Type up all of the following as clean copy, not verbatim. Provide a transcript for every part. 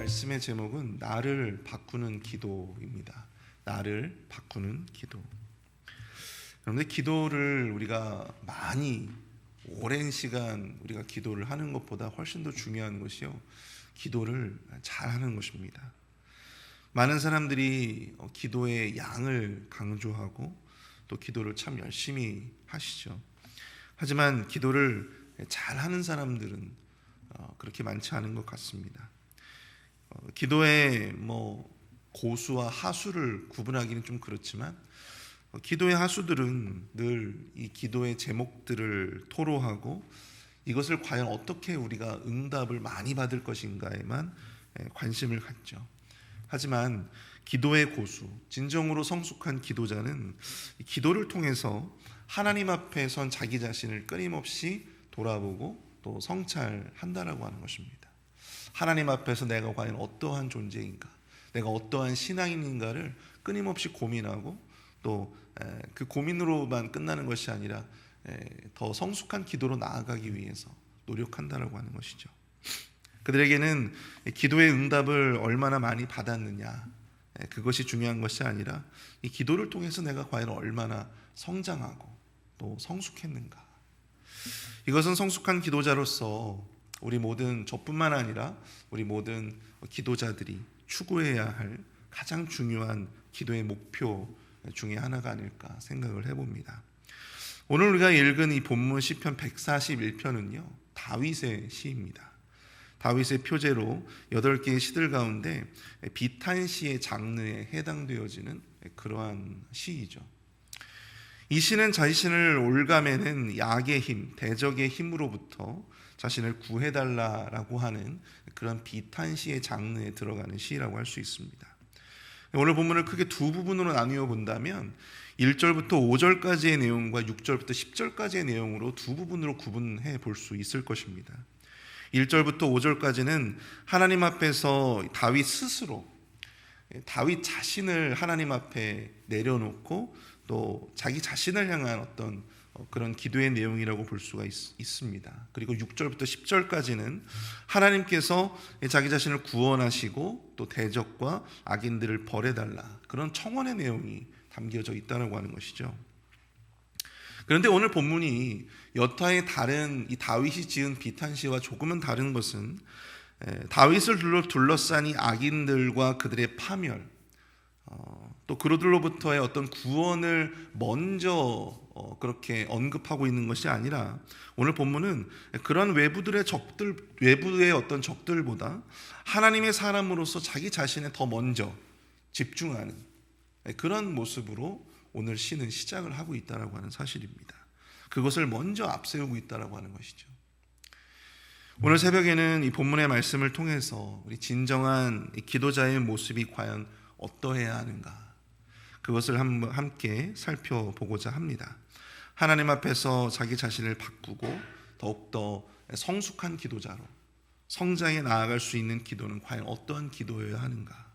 말씀의 제목은 나를 바꾸는 기도입니다. 나를 바꾸는 기도. 그런데 기도를 우리가 많이 오랜 시간 우리가 기도를 하는 것보다 훨씬 더 중요한 것이요, 기도를 잘하는 것입니다. 많은 사람들이 기도의 양을 강조하고 또 기도를 참 열심히 하시죠. 하지만 기도를 잘하는 사람들은 그렇게 많지 않은 것 같습니다. 기도의 고수와 하수를 구분하기는 좀 그렇지만 기도의 하수들은 늘 이 기도의 제목들을 토로하고 이것을 과연 어떻게 우리가 응답을 많이 받을 것인가에만 관심을 갖죠. 하지만 기도의 고수, 진정으로 성숙한 기도자는 기도를 통해서 하나님 앞에 선 자기 자신을 끊임없이 돌아보고 또 성찰한다라고 하는 것입니다. 하나님 앞에서 내가 과연 어떠한 존재인가, 내가 어떠한 신앙인인가를 끊임없이 고민하고 또 그 고민으로만 끝나는 것이 아니라 더 성숙한 기도로 나아가기 위해서 노력한다라고 하는 것이죠. 그들에게는 기도의 응답을 얼마나 많이 받았느냐, 그것이 중요한 것이 아니라 이 기도를 통해서 내가 과연 얼마나 성장하고 또 성숙했는가, 이것은 성숙한 기도자로서 우리 모든, 저뿐만 아니라 우리 모든 기도자들이 추구해야 할 가장 중요한 기도의 목표 중에 하나가 아닐까 생각을 해봅니다. 오늘 우리가 읽은 이 본문 시편 141편은요 다윗의 시입니다. 다윗의 표제로 8개의 시들 가운데 비탄시의 장르에 해당되어지는 그러한 시이죠. 이 시는 자신을 올가매는 약의 힘, 대적의 힘으로부터 자신을 구해달라라고 하는 그런 비탄시의 장르에 들어가는 시라고 할 수 있습니다. 오늘 본문을 크게 두 부분으로 나누어 본다면 1절부터 5절까지의 내용과 6절부터 10절까지의 내용으로 두 부분으로 구분해 볼 수 있을 것입니다. 1절부터 5절까지는 하나님 앞에서 다윗 스스로, 다윗 자신을 하나님 앞에 내려놓고 또 자기 자신을 향한 어떤 그런 기도의 내용이라고 볼 수가 있습니다. 그리고 6절부터 10절까지는 하나님께서 자기 자신을 구원하시고 또 대적과 악인들을 벌해달라, 그런 청원의 내용이 담겨져 있다고 하는 것이죠. 그런데 오늘 본문이 여타의 다른 이 다윗이 지은 비탄시와 조금은 다른 것은 다윗을 둘러싼 이 악인들과 그들의 파멸, 또 그들로부터의 어떤 구원을 먼저 그렇게 언급하고 있는 것이 아니라 오늘 본문은 그런 외부의 어떤 적들보다 하나님의 사람으로서 자기 자신에 더 먼저 집중하는 그런 모습으로 오늘 시는 시작을 하고 있다라고 하는 사실입니다. 그것을 먼저 앞세우고 있다라고 하는 것이죠. 오늘 새벽에는 이 본문의 말씀을 통해서 우리 진정한 기도자의 모습이 과연 어떠해야 하는가, 그것을 함께 살펴보고자 합니다. 하나님 앞에서 자기 자신을 바꾸고 더욱더 성숙한 기도자로 성장해 나아갈 수 있는 기도는 과연 어떠한 기도여야 하는가,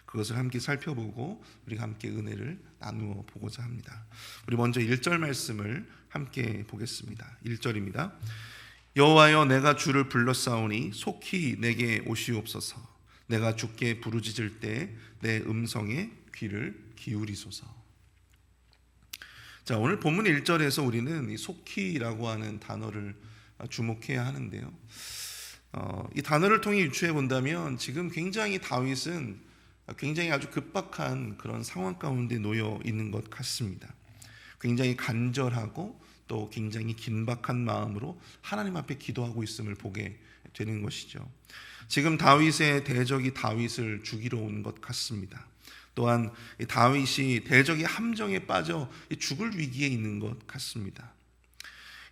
그것을 함께 살펴보고 우리가 함께 은혜를 나누어 보고자 합니다. 우리 먼저 1절 말씀을 함께 보겠습니다. 1절입니다. 여호와여, 내가 주를 불렀사오니 속히 내게 오시옵소서. 내가 주께 부르짖을 때 내 음성에 귀를 기울이소서. 자, 오늘 본문 1절에서 우리는 이 속히라고 하는 단어를 주목해야 하는데요. 이 단어를 통해 유추해 본다면 지금 굉장히 다윗은 굉장히 아주 급박한 그런 상황 가운데 놓여 있는 것 같습니다. 굉장히 간절하고 또 굉장히 긴박한 마음으로 하나님 앞에 기도하고 있음을 보게 되는 것이죠. 지금 다윗의 대적이 다윗을 죽이러 온 것 같습니다. 또한 다윗이 대적의 함정에 빠져 죽을 위기에 있는 것 같습니다.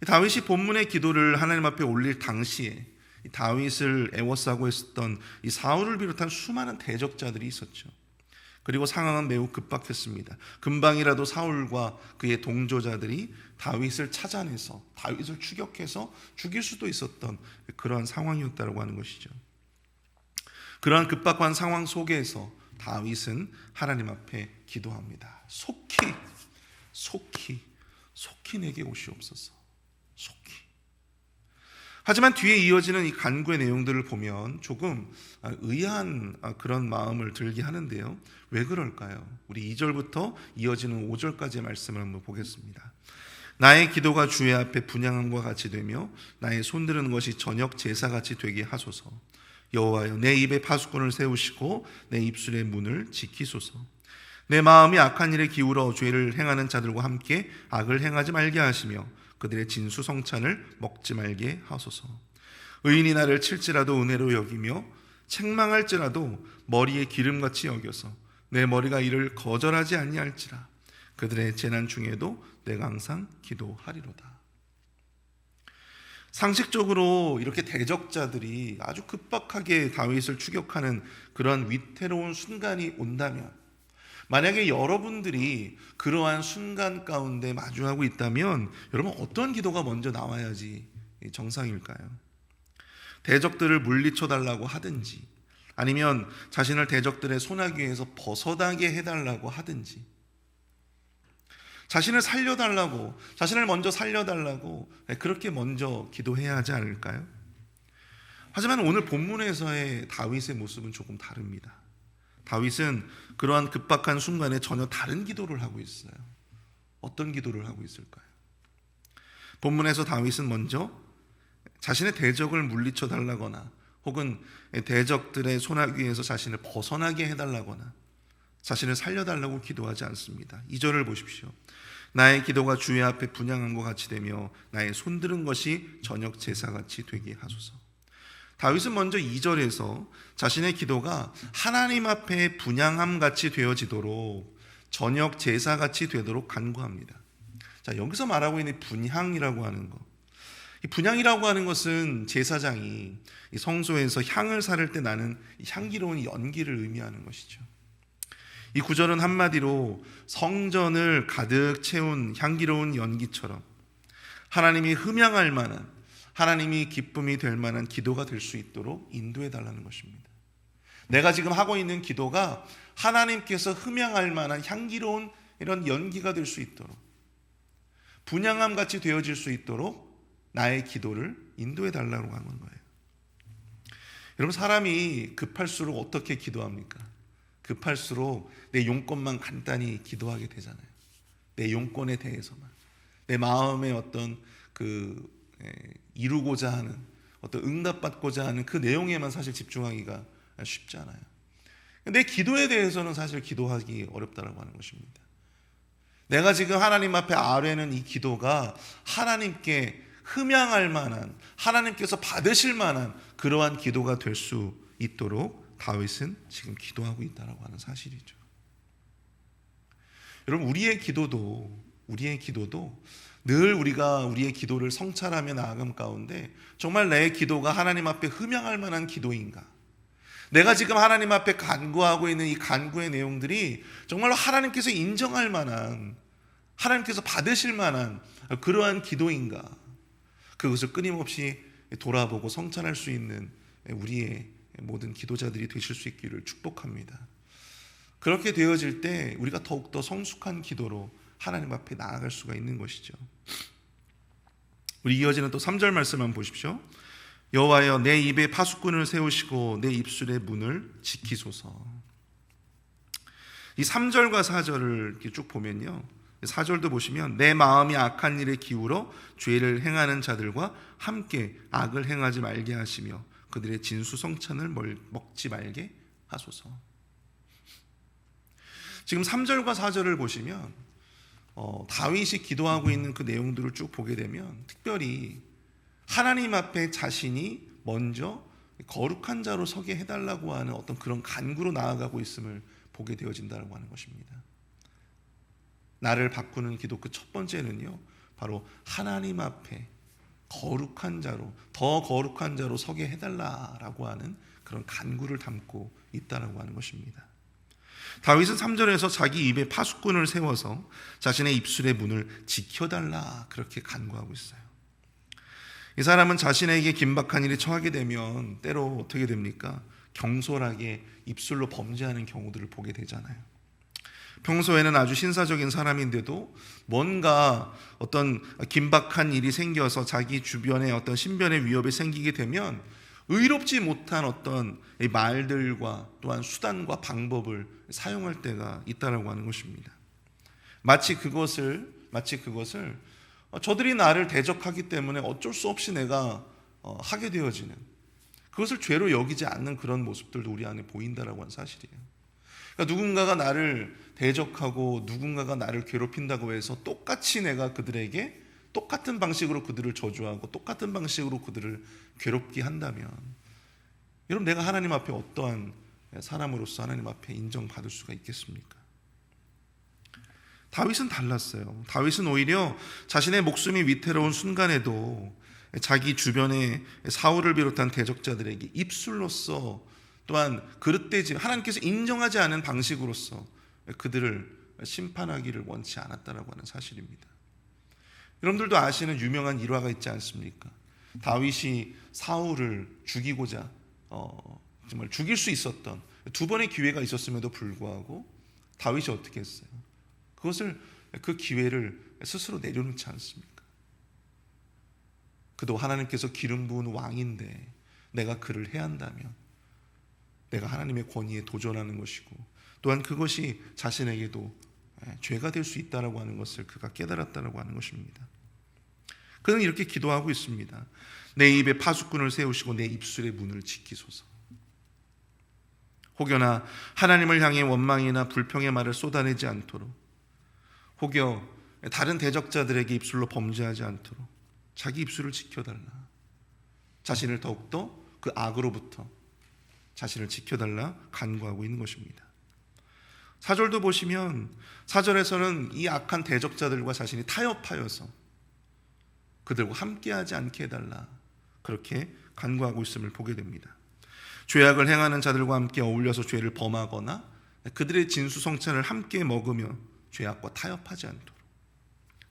다윗이 본문의 기도를 하나님 앞에 올릴 당시에 다윗을 애워싸고 있었던 이 사울을 비롯한 수많은 대적자들이 있었죠. 그리고 상황은 매우 급박했습니다. 금방이라도 사울과 그의 동조자들이 다윗을 찾아내서 다윗을 추격해서 죽일 수도 있었던 그러한 상황이었다고 하는 것이죠. 그러한 급박한 상황 속에서 다윗은 하나님 앞에 기도합니다. 속히 내게 오시옵소서. 속히. 하지만 뒤에 이어지는 이 간구의 내용들을 보면 조금 의아한 그런 마음을 들게 하는데요. 왜 그럴까요? 우리 2절부터 이어지는 5절까지의 말씀을 한번 보겠습니다. 나의 기도가 주의 앞에 분향함과 같이 되며 나의 손드는 것이 저녁 제사같이 되게 하소서. 여호와여, 내 입에 파수꾼을 세우시고 내 입술의 문을 지키소서. 내 마음이 악한 일에 기울어 죄를 행하는 자들과 함께 악을 행하지 말게 하시며 그들의 진수성찬을 먹지 말게 하소서. 의인이 나를 칠지라도 은혜로 여기며 책망할지라도 머리에 기름같이 여겨서 내 머리가 이를 거절하지 아니할지라. 그들의 재난 중에도 내가 항상 기도하리로다. 상식적으로 이렇게 대적자들이 아주 급박하게 다윗을 추격하는 그런 위태로운 순간이 온다면, 만약에 여러분들이 그러한 순간 가운데 마주하고 있다면 여러분 어떤 기도가 먼저 나와야지 정상일까요? 대적들을 물리쳐달라고 하든지, 아니면 자신을 대적들의 소나기에서 벗어나게 해달라고 하든지, 자신을 살려달라고, 자신을 먼저 살려달라고 그렇게 먼저 기도해야 하지 않을까요? 하지만 오늘 본문에서의 다윗의 모습은 조금 다릅니다. 다윗은 그러한 급박한 순간에 전혀 다른 기도를 하고 있어요. 어떤 기도를 하고 있을까요? 본문에서 다윗은 먼저 자신의 대적을 물리쳐 달라거나 혹은 대적들의 소나기에서 자신을 벗어나게 해달라거나 자신을 살려달라고 기도하지 않습니다. 2절을 보십시오. 나의 기도가 주의 앞에 분향함과 같이 되며 나의 손들은 것이 저녁 제사같이 되게 하소서. 다윗은 먼저 2절에서 자신의 기도가 하나님 앞에 분향함같이 되어지도록 저녁 제사같이 되도록 간구합니다. 자, 여기서 말하고 있는 분향이라고 하는 것, 이 분향이라고 하는 것은 제사장이 이 성소에서 향을 사를 때 나는 향기로운 연기를 의미하는 것이죠. 이 구절은 한마디로 성전을 가득 채운 향기로운 연기처럼 하나님이 흠양할 만한, 하나님이 기쁨이 될 만한 기도가 될 수 있도록 인도해 달라는 것입니다. 내가 지금 하고 있는 기도가 하나님께서 흠양할 만한 향기로운 이런 연기가 될 수 있도록, 분향함 같이 되어질 수 있도록 나의 기도를 인도해 달라고 하는 거예요. 여러분, 사람이 급할수록 어떻게 기도합니까? 급할수록 내 용건만 간단히 기도하게 되잖아요. 내 용건에 대해서만, 내 마음의 어떤 이루고자 하는, 어떤 응답받고자 하는 그 내용에만 사실 집중하기가 쉽지 않아요. 내 기도에 대해서는 사실 기도하기 어렵다라고 하는 것입니다. 내가 지금 하나님 앞에 아뢰는 이 기도가 하나님께 흠양할 만한, 하나님께서 받으실 만한 그러한 기도가 될 수 있도록 다윗은 지금 기도하고 있다라고 하는 사실이죠. 여러분, 우리의 기도도 늘 우리가 우리의 기도를 성찰하며 나아감 가운데 정말 내 기도가 하나님 앞에 흠양할 만한 기도인가? 내가 지금 하나님 앞에 간구하고 있는 이 간구의 내용들이 정말로 하나님께서 인정할 만한, 하나님께서 받으실 만한 그러한 기도인가? 그것을 끊임없이 돌아보고 성찰할 수 있는 우리의 모든 기도자들이 되실 수 있기를 축복합니다. 그렇게 되어질 때 우리가 더욱더 성숙한 기도로 하나님 앞에 나아갈 수가 있는 것이죠. 우리 이어지는 또 3절 말씀 한번 보십시오. 여호와여, 내 입에 파수꾼을 세우시고 내 입술의 문을 지키소서. 이 3절과 4절을 이렇게 쭉 보면요, 4절도 보시면 내 마음이 악한 일에 기울어 죄를 행하는 자들과 함께 악을 행하지 말게 하시며 그들의 진수성찬을 먹지 말게 하소서. 지금 3절과 4절을 보시면 다윗이 기도하고 있는 그 내용들을 쭉 보게 되면 특별히 하나님 앞에 자신이 먼저 거룩한 자로 서게 해달라고 하는 어떤 그런 간구로 나아가고 있음을 보게 되어진다고 하는 것입니다. 나를 바꾸는 기도 그 첫 번째는요, 바로 하나님 앞에 거룩한 자로, 더 거룩한 자로 서게 해달라라고 하는 그런 간구를 담고 있다라고 하는 것입니다. 다윗은 3절에서 자기 입에 파수꾼을 세워서 자신의 입술의 문을 지켜달라 그렇게 간구하고 있어요. 이 사람은 자신에게 긴박한 일이 처하게 되면 때로 어떻게 됩니까? 경솔하게 입술로 범죄하는 경우들을 보게 되잖아요. 평소에는 아주 신사적인 사람인데도 뭔가 어떤 긴박한 일이 생겨서 자기 주변에 어떤 신변의 위협이 생기게 되면 의롭지 못한 어떤 말들과 또한 수단과 방법을 사용할 때가 있다라고 하는 것입니다. 마치 그것을 저들이 나를 대적하기 때문에 어쩔 수 없이 내가 하게 되어지는, 그것을 죄로 여기지 않는 그런 모습들도 우리 안에 보인다라고 하는 사실이에요. 그러니까 누군가가 나를 대적하고 누군가가 나를 괴롭힌다고 해서 똑같이 내가 그들에게 똑같은 방식으로 그들을 저주하고 똑같은 방식으로 그들을 괴롭게 한다면, 여러분, 내가 하나님 앞에 어떠한 사람으로서 하나님 앞에 인정받을 수가 있겠습니까? 다윗은 달랐어요. 다윗은 오히려 자신의 목숨이 위태로운 순간에도 자기 주변의 사울을 비롯한 대적자들에게 입술로서, 또한 그릇되지 하나님께서 인정하지 않은 방식으로서 그들을 심판하기를 원치 않았다라고 하는 사실입니다. 여러분들도 아시는 유명한 일화가 있지 않습니까? 다윗이 사울을 죽이고자 정말 죽일 수 있었던 두 번의 기회가 있었음에도 불구하고 다윗이 어떻게 했어요? 그 기회를 스스로 내려놓지 않습니까? 그도 하나님께서 기름 부은 왕인데 내가 그를 해한다면 내가 하나님의 권위에 도전하는 것이고, 또한 그것이 자신에게도 죄가 될 수 있다라고 하는 것을 그가 깨달았다라고 하는 것입니다. 그는 이렇게 기도하고 있습니다. 내 입에 파수꾼을 세우시고 내 입술의 문을 지키소서. 혹여나 하나님을 향해 원망이나 불평의 말을 쏟아내지 않도록, 혹여 다른 대적자들에게 입술로 범죄하지 않도록 자기 입술을 지켜달라. 자신을 더욱더 그 악으로부터 자신을 지켜달라 간구하고 있는 것입니다. 4절도 보시면 4절에서는 이 악한 대적자들과 자신이 타협하여서 그들과 함께하지 않게 해달라, 그렇게 간구하고 있음을 보게 됩니다. 죄악을 행하는 자들과 함께 어울려서 죄를 범하거나 그들의 진수성찬을 함께 먹으며 죄악과 타협하지 않도록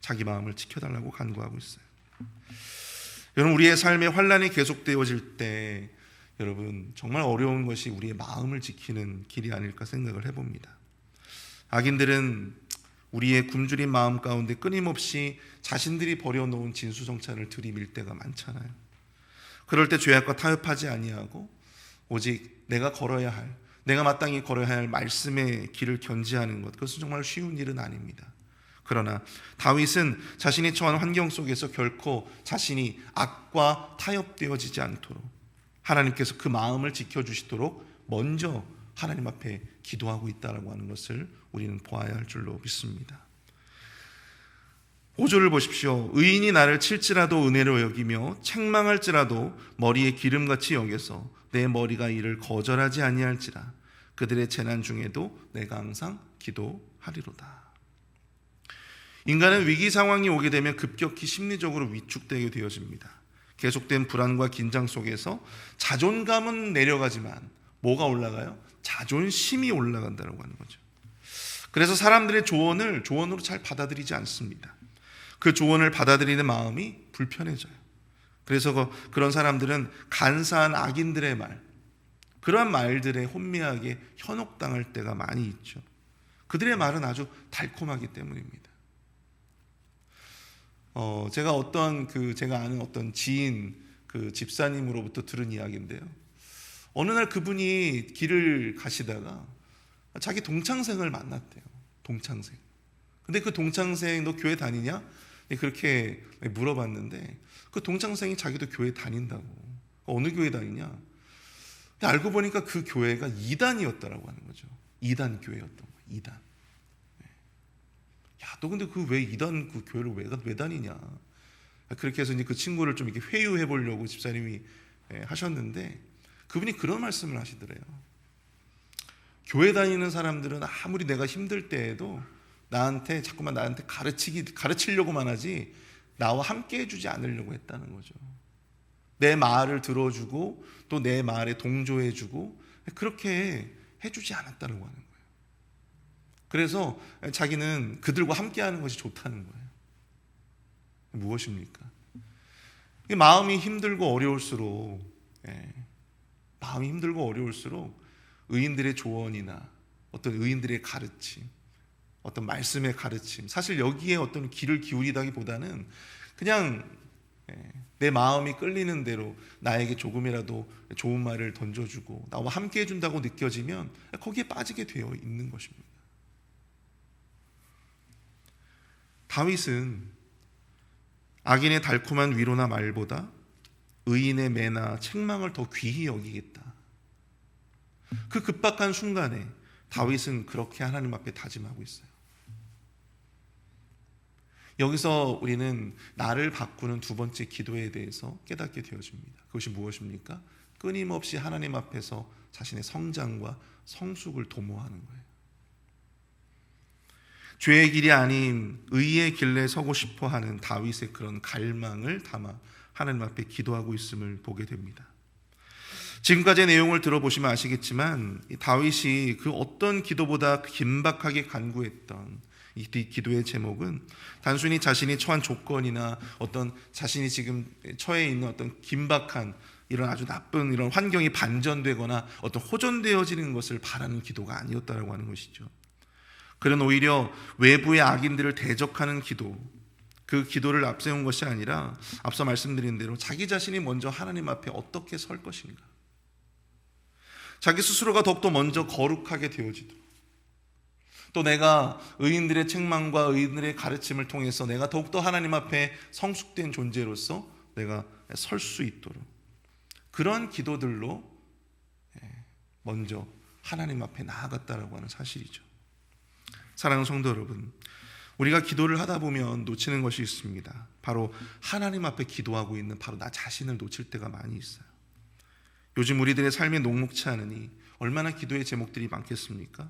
자기 마음을 지켜달라고 간구하고 있어요. 여러분, 우리의 삶에 환란이 계속되어질 때 여러분 정말 어려운 것이 우리의 마음을 지키는 길이 아닐까 생각을 해봅니다. 악인들은 우리의 굶주린 마음 가운데 끊임없이 자신들이 버려놓은 진수성찬을 들이밀 때가 많잖아요. 그럴 때 죄악과 타협하지 아니하고 오직 내가 마땅히 걸어야 할 말씀의 길을 견지하는 것, 그것은 정말 쉬운 일은 아닙니다. 그러나 다윗은 자신이 처한 환경 속에서 결코 자신이 악과 타협되어지지 않도록 하나님께서 그 마음을 지켜주시도록 먼저 하나님 앞에 기도하고 있다고 하는 것을 우리는 보아야 할 줄로 믿습니다. 5절을 보십시오. 의인이 나를 칠지라도 은혜로 여기며 책망할지라도 머리에 기름같이 여겨서 내 머리가 이를 거절하지 아니할지라. 그들의 재난 중에도 내가 항상 기도하리로다. 인간은 위기 상황이 오게 되면 급격히 심리적으로 위축되게 되어집니다. 계속된 불안과 긴장 속에서 자존감은 내려가지만 뭐가 올라가요? 자존심이 올라간다고 하는 거죠. 그래서 사람들의 조언으로 잘 받아들이지 않습니다. 그 조언을 받아들이는 마음이 불편해져요. 그래서 그런 사람들은 간사한 악인들의 그러한 말들에 혼미하게 현혹당할 때가 많이 있죠. 그들의 말은 아주 달콤하기 때문입니다. 제가 제가 아는 어떤 지인 집사님으로부터 들은 이야기인데요. 어느 날 그분이 길을 가시다가 자기 동창생을 만났대요. 동창생. 근데 그 동창생 너 교회 다니냐? 그렇게 물어봤는데 그 동창생이 자기도 교회 다닌다고. 어느 교회 다니냐? 근데 알고 보니까 그 교회가 이단이었다라고 하는 거죠. 이단 교회였던 거예요. 이단. 야, 너 근데 왜 이단 그 교회를 왜 다니냐? 그렇게 해서 이제 그 친구를 좀 이렇게 회유해 보려고 집사님이 하셨는데 그분이 그런 말씀을 하시더래요. 교회 다니는 사람들은 아무리 내가 힘들 때에도 자꾸만 나한테 가르치려고만 하지 나와 함께 해주지 않으려고 했다는 거죠. 내 말을 들어주고 또 내 말에 동조해주고 그렇게 해주지 않았다는 하는 거예요. 그래서 자기는 그들과 함께하는 것이 좋다는 거예요. 무엇입니까? 마음이 힘들고 어려울수록 의인들의 조언이나 어떤 의인들의 가르침, 어떤 말씀의 가르침, 사실 여기에 어떤 귀를 기울이다기보다는 그냥 내 마음이 끌리는 대로 나에게 조금이라도 좋은 말을 던져주고 나와 함께 해준다고 느껴지면 거기에 빠지게 되어 있는 것입니다. 다윗은 악인의 달콤한 위로나 말보다 의인의 매나 책망을 더 귀히 여기겠다. 그 급박한 순간에 다윗은 그렇게 하나님 앞에 다짐하고 있어요. 여기서 우리는 나를 바꾸는 두 번째 기도에 대해서 깨닫게 되어집니다. 그것이 무엇입니까? 끊임없이 하나님 앞에서 자신의 성장과 성숙을 도모하는 거예요. 죄의 길이 아닌 의의 길에 서고 싶어하는 다윗의 그런 갈망을 담아 하나님 앞에 기도하고 있음을 보게 됩니다. 지금까지의 내용을 들어보시면 아시겠지만 다윗이 그 어떤 기도보다 긴박하게 간구했던 이 기도의 제목은 단순히 자신이 처한 조건이나 어떤 자신이 지금 처해 있는 어떤 긴박한 이런 아주 나쁜 이런 환경이 반전되거나 어떤 호전되어지는 것을 바라는 기도가 아니었다라고 하는 것이죠. 그는 오히려 외부의 악인들을 대적하는 기도, 그 기도를 앞세운 것이 아니라 앞서 말씀드린 대로 자기 자신이 먼저 하나님 앞에 어떻게 설 것인가, 자기 스스로가 더욱더 먼저 거룩하게 되어지도록, 또 내가 의인들의 책망과 의인들의 가르침을 통해서 내가 더욱더 하나님 앞에 성숙된 존재로서 내가 설 수 있도록 그런 기도들로 먼저 하나님 앞에 나아갔다라고 하는 사실이죠. 사랑하는 성도 여러분, 우리가 기도를 하다 보면 놓치는 것이 있습니다. 바로 하나님 앞에 기도하고 있는 바로 나 자신을 놓칠 때가 많이 있어요. 요즘 우리들의 삶이 녹록치 않으니 얼마나 기도의 제목들이 많겠습니까?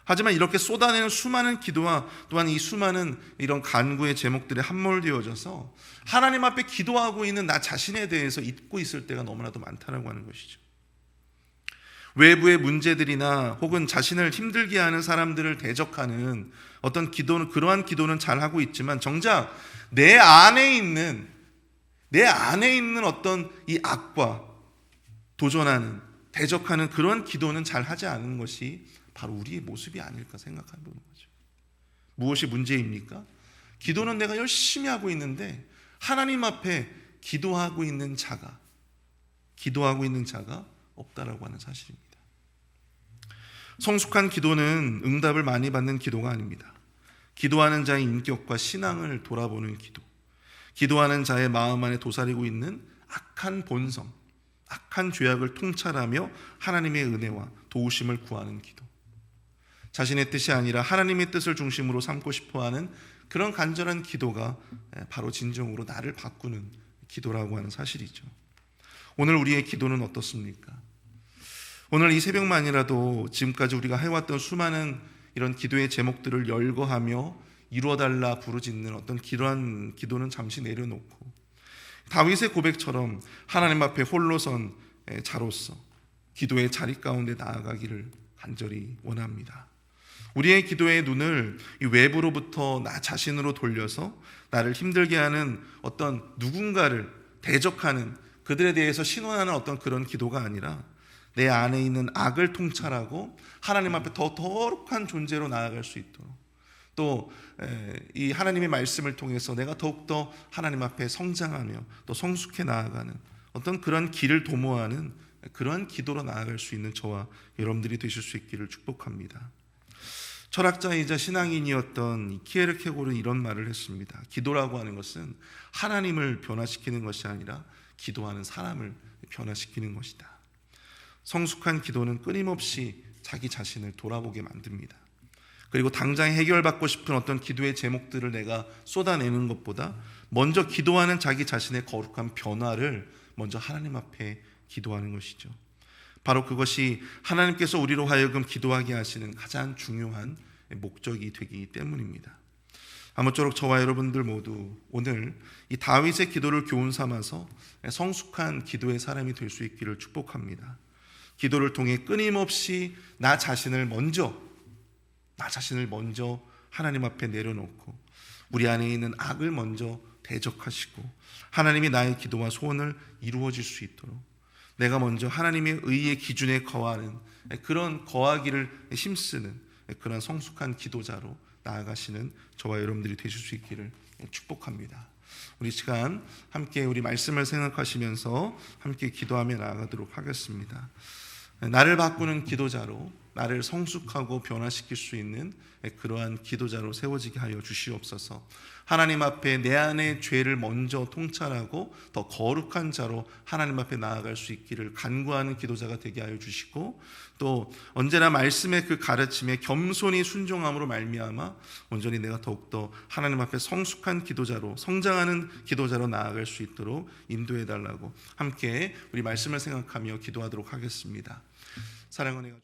하지만 이렇게 쏟아내는 수많은 기도와 또한 이 수많은 이런 간구의 제목들이 함몰되어져서 하나님 앞에 기도하고 있는 나 자신에 대해서 잊고 있을 때가 너무나도 많다라고 하는 것이죠. 외부의 문제들이나 혹은 자신을 힘들게 하는 사람들을 대적하는 어떤 기도는, 그러한 기도는 잘하고 있지만 정작 내 안에 있는 어떤 이 악과 도전하는, 대적하는 그런 기도는 잘하지 않은 것이 바로 우리의 모습이 아닐까 생각하는 거죠. 무엇이 문제입니까? 기도는 내가 열심히 하고 있는데 하나님 앞에 기도하고 있는 자가 없다라고 하는 사실입니다. 성숙한 기도는 응답을 많이 받는 기도가 아닙니다. 기도하는 자의 인격과 신앙을 돌아보는 기도, 기도하는 자의 마음 안에 도사리고 있는 악한 본성, 악한 죄악을 통찰하며 하나님의 은혜와 도우심을 구하는 기도, 자신의 뜻이 아니라 하나님의 뜻을 중심으로 삼고 싶어하는 그런 간절한 기도가 바로 진정으로 나를 바꾸는 기도라고 하는 사실이죠. 오늘 우리의 기도는 어떻습니까? 오늘 이 새벽만이라도 지금까지 우리가 해왔던 수많은 이런 기도의 제목들을 열거하며 이루어달라 부르짖는 어떤 그러한 기도는 잠시 내려놓고 다윗의 고백처럼 하나님 앞에 홀로 선 자로서 기도의 자리 가운데 나아가기를 간절히 원합니다. 우리의 기도의 눈을 이 외부로부터 나 자신으로 돌려서 나를 힘들게 하는 어떤 누군가를 대적하는, 그들에 대해서 신원하는 어떤 그런 기도가 아니라 내 안에 있는 악을 통찰하고 하나님 앞에 더 거룩한 존재로 나아갈 수 있도록, 또 이 하나님의 말씀을 통해서 내가 더욱더 하나님 앞에 성장하며 또 성숙해 나아가는 어떤 그런 길을 도모하는 그런 기도로 나아갈 수 있는 저와 여러분들이 되실 수 있기를 축복합니다. 철학자이자 신앙인이었던 키에르케고르는 이런 말을 했습니다. 기도라고 하는 것은 하나님을 변화시키는 것이 아니라 기도하는 사람을 변화시키는 것이다. 성숙한 기도는 끊임없이 자기 자신을 돌아보게 만듭니다. 그리고 당장 해결받고 싶은 어떤 기도의 제목들을 내가 쏟아내는 것보다 먼저 기도하는 자기 자신의 거룩한 변화를 먼저 하나님 앞에 기도하는 것이죠. 바로 그것이 하나님께서 우리로 하여금 기도하게 하시는 가장 중요한 목적이 되기 때문입니다. 아무쪼록 저와 여러분들 모두 오늘 이 다윗의 기도를 교훈 삼아서 성숙한 기도의 사람이 될 수 있기를 축복합니다. 기도를 통해 끊임없이 나 자신을 먼저 하나님 앞에 내려놓고 우리 안에 있는 악을 먼저 대적하시고 하나님이 나의 기도와 소원을 이루어질 수 있도록 내가 먼저 하나님의 의의 기준에 거하는, 그런 거하기를 힘쓰는 그런 성숙한 기도자로 나아가시는 저와 여러분들이 되실 수 있기를 축복합니다. 우리 시간 함께 우리 말씀을 생각하시면서 함께 기도하며 나아가도록 하겠습니다. 나를 바꾸는 기도자로, 나를 성숙하고 변화시킬 수 있는 그러한 기도자로 세워지게 하여 주시옵소서. 하나님 앞에 내 안의 죄를 먼저 통찰하고 더 거룩한 자로 하나님 앞에 나아갈 수 있기를 간구하는 기도자가 되게 하여 주시고, 또 언제나 말씀의 그 가르침에 겸손히 순종함으로 말미암아 온전히 내가 더욱더 하나님 앞에 성숙한 기도자로, 성장하는 기도자로 나아갈 수 있도록 인도해 달라고 함께 우리 말씀을 생각하며 기도하도록 하겠습니다. 사랑하는